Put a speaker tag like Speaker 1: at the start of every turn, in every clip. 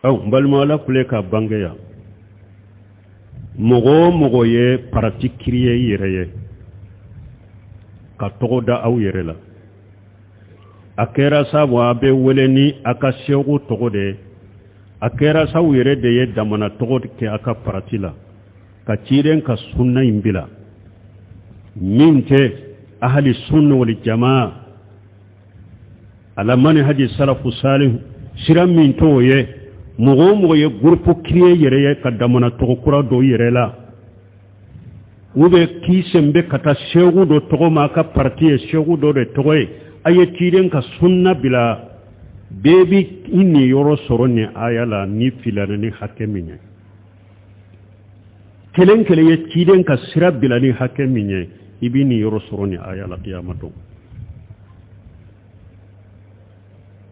Speaker 1: balmala kule ka bangeya mogo ye parti kriye yere ka togo da aw yere la akera sabu abe weleni aka shegu togo de akera sabu yere de ye damana togo ke aka parti la ka ciren ka sunna imbila minte ahli sunna wal jamaa ala manhaji salafu salih siram min toye mogo ye groupe kriye yere ka damana togo kura do yere la ube kisembe kata shegu do togo ma ka parti e shegu do de togo aye ciren ka sunna bila bebi inni yoro sorone ayala ni filana ni hakeminya kelen ye ciren ka sira bila ni hakeminya ibini yoro sorone ayala qiyamato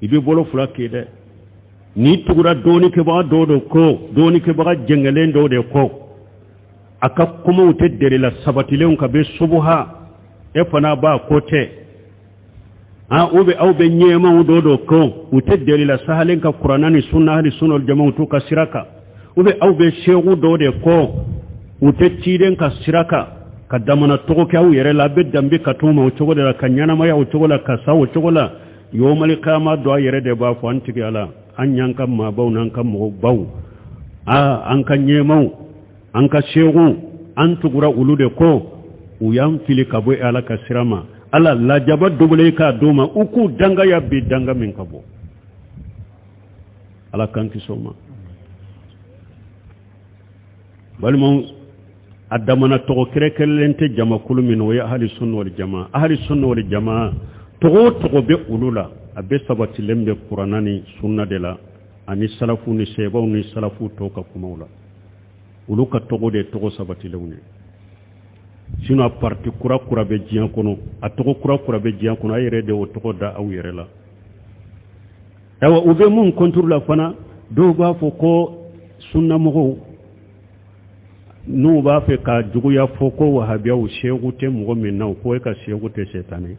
Speaker 1: ibi bolo fula kede ni tugura doni ke ba do ko doni ke ba jengelen do de ko aka kuma ute dere la sabatilen ka be subha e fana ba kote ube au be nyema do ko ute dere la sahalen ka qur'anani sunna hadi sunul jama'u ka siraka ube au be shegu do de ko ute ciden ka siraka ka damana to ko aw yere la be dambe ka tuma o chogo de ka nyana maya o chogo la ka sa o chogo la yomal qiyama do yere de ba fo antigi ala anyan kam ma baw nan kam mo baw an kan nyema an ka shegu an tugura ulude ko uyam fili kabo ala ka sirama ala la jaba dubule ka doma uku danga ya bi danga min kabo ala kan kisoma balmo adamana to krekelente jama kulumin wa ahli sunna wal jamaa to be ulula abe sabati lembe qur'anani sunna de la ani salafu ni sebo ni salafu to ka kumaula uluka to de to sabati lewne sino parti kura be jian kono atoko kura be jian kono ayre de o to da aw yere la ewa ube mun kontur la fana do ba fo ko sunna mo no ba fe ka jugu ya fo ko wahabiya o shegu te mo min na ko ka shegu te setane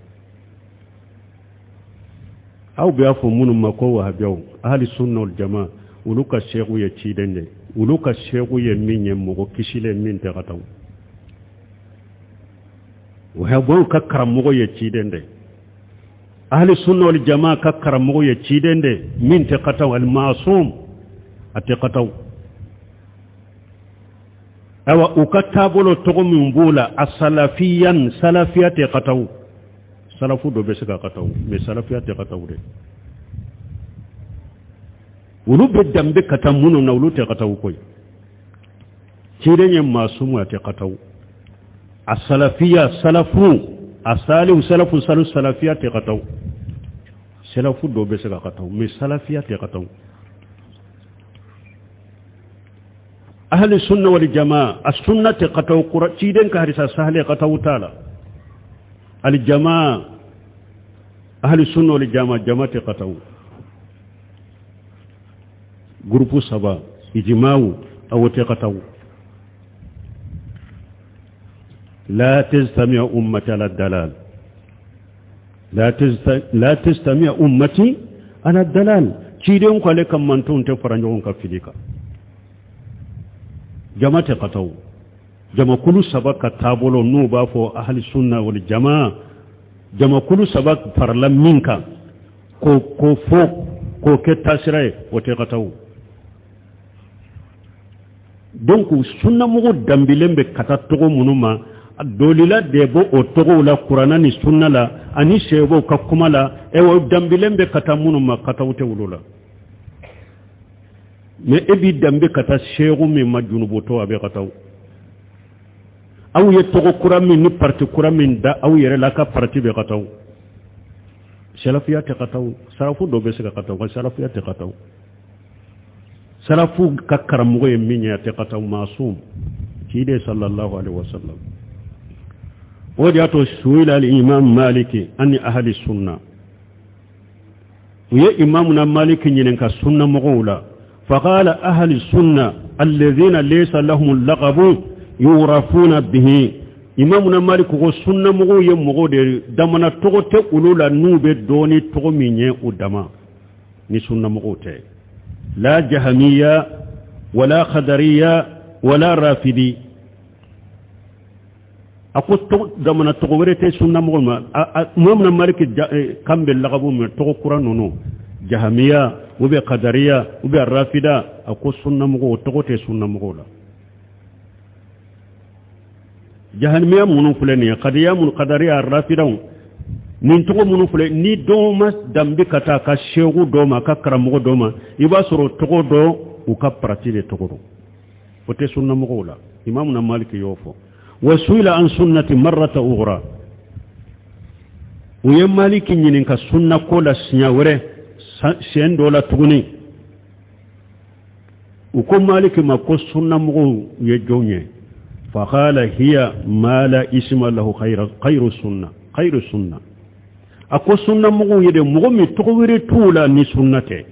Speaker 1: aw be afo mun ma ko wahabiya ahli sunna wal jamaa uluka shegu ye chidende uluka shegu ye minye mo kishile min te gataw وهبون ككرم مغو يتشيدن أهل السنة والجماعة ككرم مغو يتشيدن من تقطو المعصوم أتقطو أو أكتابلو تغم ينبولا السلفيا سلفية تقطو سلفو دو بسكا قطو بسلفية تقطو دي ولو بدن بكتمونو نولو تقطو كوي تشيدن يمعصوم أتقطو السلفية سلفو السالف سلفو سلفية تقطو سلفو دو بسكا قطو مي سلفية تقطو أهل السنة والجماعة السنة تقطو قرأتين كهرسا سهل قطو تالا الجماعة أهل السنة والجماعة جماعة تقطو جروب سبا إجماع أو تقطو لا تجتمع أمتي على الدلال لا تجتمع أمتي على الدلال تشيدون كلك من تون تفرنجون كفيليكا جماعة قطو جماعة كل سبق تابولو نوبا فو أهل السنة والجماعة جماعة كل سبق فرلم منك كو فوق كو كتاسرة وتقطو donc sunna mugo dambilembe katatogo munuma dolila debo otogo la qur'ana ni sunna la ani shebo ka kuma la ewo dambilembe kata munuma kata wutewulula me ebi dambe kata shegu mi majunubo to abe kataw aw yetogo qur'an ni parti qur'an da aw yere la ka parti be kataw salafiyat kataw salafu do be se kataw salafiyat kataw salafu kakaramugo yeminya te kataw masum kide sallallahu alaihi wasallam wadiato suila al-imam maliki anni ahli sunna ويا إمامنا مالك ينكا سنة مغولا فقال أهل السنة الذين ليس لهم اللقب يعرفون به إمامنا مالك هو سنة مغوية مغودة دمنا تغطي أولولا نوبة دوني تغميني ودما ni sunna mogote لا جهمية ولا خدرية ولا رافدي أقول دمنا تغوريتي سنة مغلما مؤمن مالك كم باللغب من تغو نونو جهمية وبي قدرية وبي رافدة أقول سنة مغو تغوتي سنة مغولا جهنمية منو فلانية قدرية من قدرية رافدة nin togo munu fule ni doma dambi kata ka shegu doma ka karamogo doma iba soro togo do u ka prati de togo do ote sunna mogo la imam na maliki yofo wasuila an sunnati marrata ughra uye maliki nyinin ka sunna ko la sinya wore sen do la tuguni uko maliki ma ko sunna mogo ye jonye fa qala hiya ma la isma lahu khayru sunna ako sunna mugu yede mugu mi togowere tula ni sunnate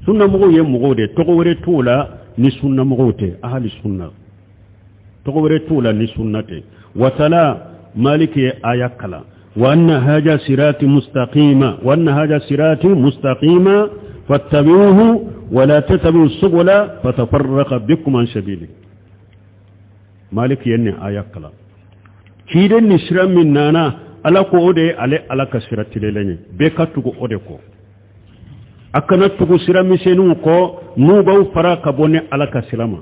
Speaker 1: sunna mugu ye mugu de togowere tula ni sunna mugu te ahli sunna togowere tula ni sunnate watala maliki ayakala wa anna haja sirati mustaqima fattabi'uhu wa la tattabi'u subula fatafarraqa bikum an sabili maliki yanne ayakala kiden ni siram min nana ala ko ode ale ala ka siratile lenye be ka tugo ode ko akana tugo sirami senu ko nu baw fara ka bone ala ka silama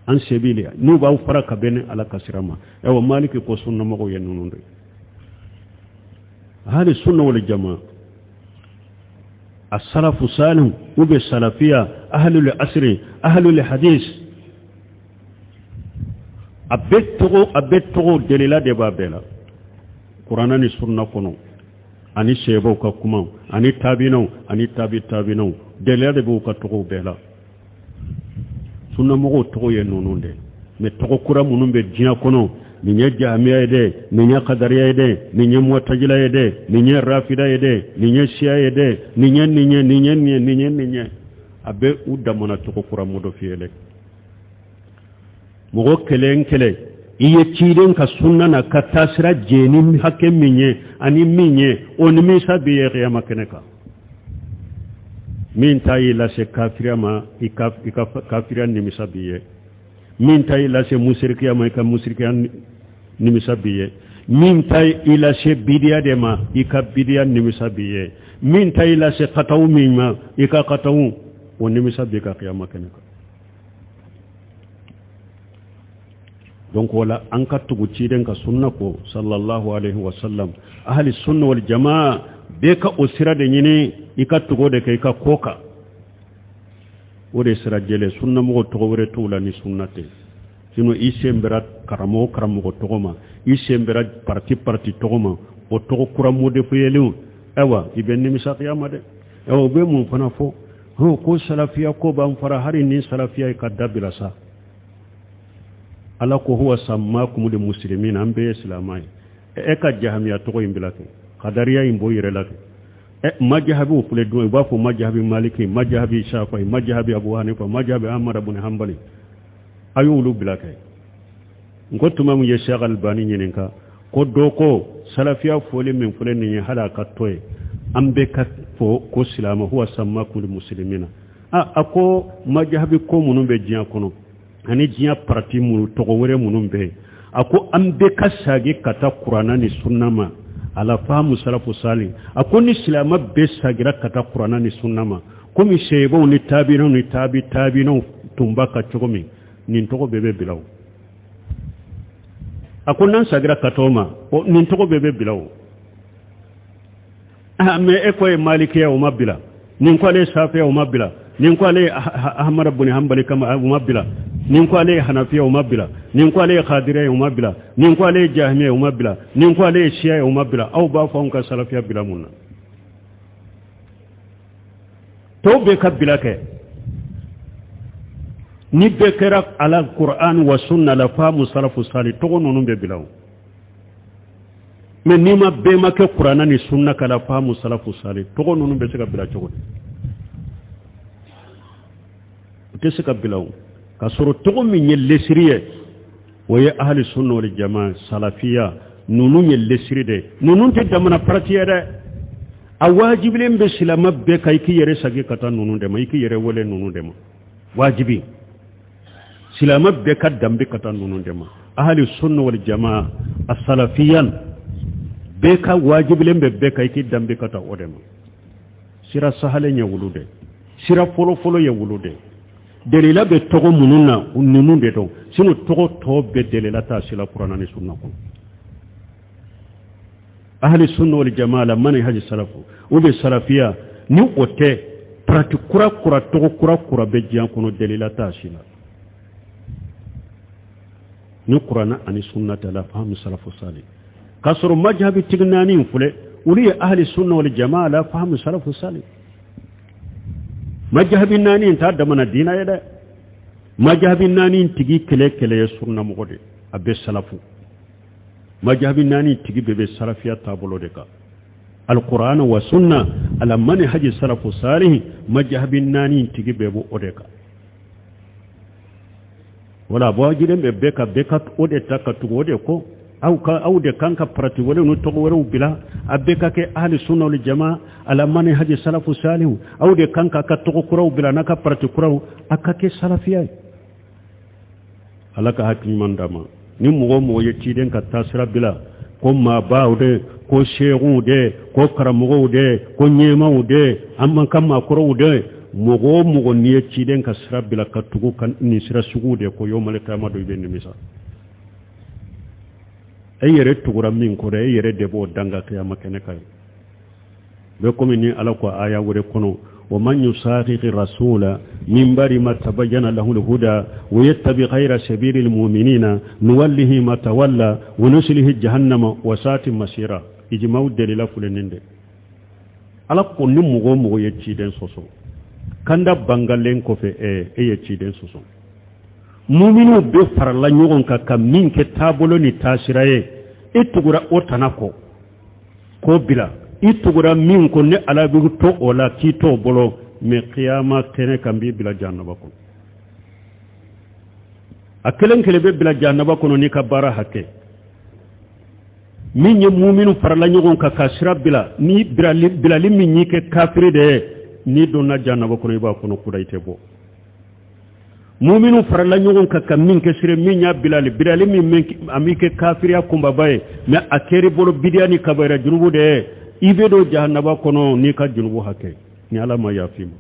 Speaker 1: an sebilia nu baw fara ka bene ala ka sirama ewa maliki ko sunna mako yenununde hali sunna wal jamaa as-salaf salih ube salafia ahlul asri ahlul hadith abetto delila de babela Qur'ana ni sunna kono ani shebo ka kuma ani tabino ani tabino delila de bu ka to bela sunna mo to ye nononde me to kura munum be jina kono ni nya jami'a de ni nya qadariya de ni nya mu'tazila de ni nya rafida de ni nya shi'a de ni nya abe udamana to kura mo do fiele mo kele iye ciiden ka sunna na ka tasira jeni hakke minye ani minye oni misa biye qiyama keneka min tayi la se kafirama kafiran ni misa biye min tayi la se musrikiya ma ka musrikiyan ni misa biye min tayi ila se bidiya de ma ika bidiya ni misa biye min tayi la se qataw min ma ika qataw oni misa biye ka qiyama keneka donc wala an ka tugu ciden ka sunna ko sallallahu alaihi wasallam ahli sunna wal jamaa be ka usira de nyini ika tugo de kai ka koka ode sira jele sunna mo to wore tula ni sunnate sino isembera karamo to goma isembera parti to goma o to kuramo de fuyelu ewa ibenni misaq yamade ewa be mun fana fo ho ko salafiya ko ban fara hari ni salafiya ka dabila sa ala ko huwa sammakum lil muslimin ambe islamai ka jahmiya to imbilake qadariya imbo yirelake majhabu fule do ba fo majhabi maliki majhabi shafi'i majhabi abu hanifa majhabi ahmad ibn hanbali ayulu bilake ngotuma mu ye Sheikh Albani nyenenka ko doko salafiya fole min fole ni hala ka toy ambe ka fo ko silama huwa sammakum lil muslimina ako majhabi ko munun be jiya kono ani jiya parti munu togo wore munun be ako ambe kasage kata qur'ana ni sunnama ala famu salafu salih ako ni silama be sagira kata qur'ana ni sunnama komi shebo ni tabino tumba ka chogomi nin togo bebe bilaw ako nan sagira katoma o nin togo bebe bilaw me ekoy malikiya o mabila nin ko le safiya o mabila nin ko le ahmad ibn hanbali kama o mabila nin ko ale hanafiya o mabila nin ko ale khadiriya o mabila nin ko ale jahmiya o mabila nin ko ale shi'a o mabila aw ba fa on ka salafiya bila munna to be ka bila ke ni be kera ala qur'an wa sunna la famu salafu salih to nonu be bilaw men ni ma be ma ke qur'an ni sunna kala famu salafu salih to nonu be se ka bila to ke se ka bilaw ka soro togo min ye lesiriye wo ye ahli sunna wal jamaa salafiya nunu ye lesiri de nunu te damana pratiye de a wajibilen be silama be kay ki yere sagi kata nunu de ma iki yere wole nunu de ma wajibi silama be ka dambe kata nunu de ma ahli sunna wal jamaa as-salafiyan be ka wajibilen be kay ki dambe kata o de ma sira sahale nya wulude sira folo ya wulude delila be togo mununa nunu de to sino togo to be delila ta sila qur'ana ni sunna ko ahli sunna wal jamaa la manhaj salafu o be salafiya ni ote pratique kura togo kura be jian kono delila ta sila ni qur'ana ani sunnata la fahmi salafu salih kasru majhabi tignani fule uli ahli sunna wal jamaa la fahmi salafu salih majhabi nani ta da mana dina yada majhabi nani tigi kele sunna mo gode abbe salafu majhabi nani tigi bebe salafiya tabulo de ka alquran wa sunna ala manhaj salafu salih majhabi nani tigi bebo odeka wala bawajiden beka ode takatu ode ko au de kanka prati wala no to wala bila abeka ke ahli sunna wal jamaa ala manhaj salafu salih au de kanka ka to kuraw bila naka prati kuraw akake salafiya alaka hakki mandama ni mo yetti den ka tasira bila ko ma baawde ko shehu de ko karamugo de ko nyema de amma kamma kuraw de mo ni yetti den ka sira bila ka tugu kan ni sira sugu de ko yomal tamado be ni misa ayere tugura min ko re yere debo danga kiyama kene kay be ko min ala ko aya wore kono wa man yusaqiqi rasula min bari ma tabayyana lahu al-huda wa yattabi ghayra sabilil mu'minina nuwallihi ma tawalla wa nuslihi jahannama wa sa'at masira ijma'u dalila fuleninde ala ko ni mugo yecci den soso kanda bangalen ko fe yecci den soso muminu be farla nyogon ka min ke tabolo ni tasiraye itugura otanako ko bila itugura min ko ne ala bi to ola ki to bolo me qiyama kene kan bi bila jannaba ko akelen kele be bila jannaba ko ni ka bara hakke min ye muminu farla nyogon ka kasira bila ni bila limi ni ke kafiri de ni donna jannaba ko ba ko no kudaite bo muminu farala nyogon ka min ke sire min ya bilal min amike kafiriya kumba baye me akeri bolo bidiani kabara junubu de ibedo jahannaba kono ni ka junubu hake ni ala ma yafim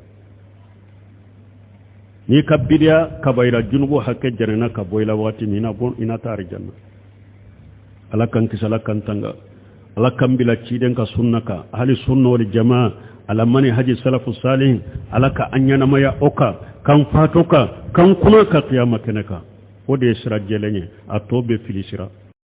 Speaker 1: ni ka bidia kabara junubu hake janena ka boyla wati mina bon ina tar janna ala kan kisala kan tanga ala kan bila ciden ka sunnaka ahli sunna wal jamaa ala mani haji salafu salih ala ka anyana maya oka kan fatoka kan kuma ka qiyama keneka o de sira jelenye a to be filisira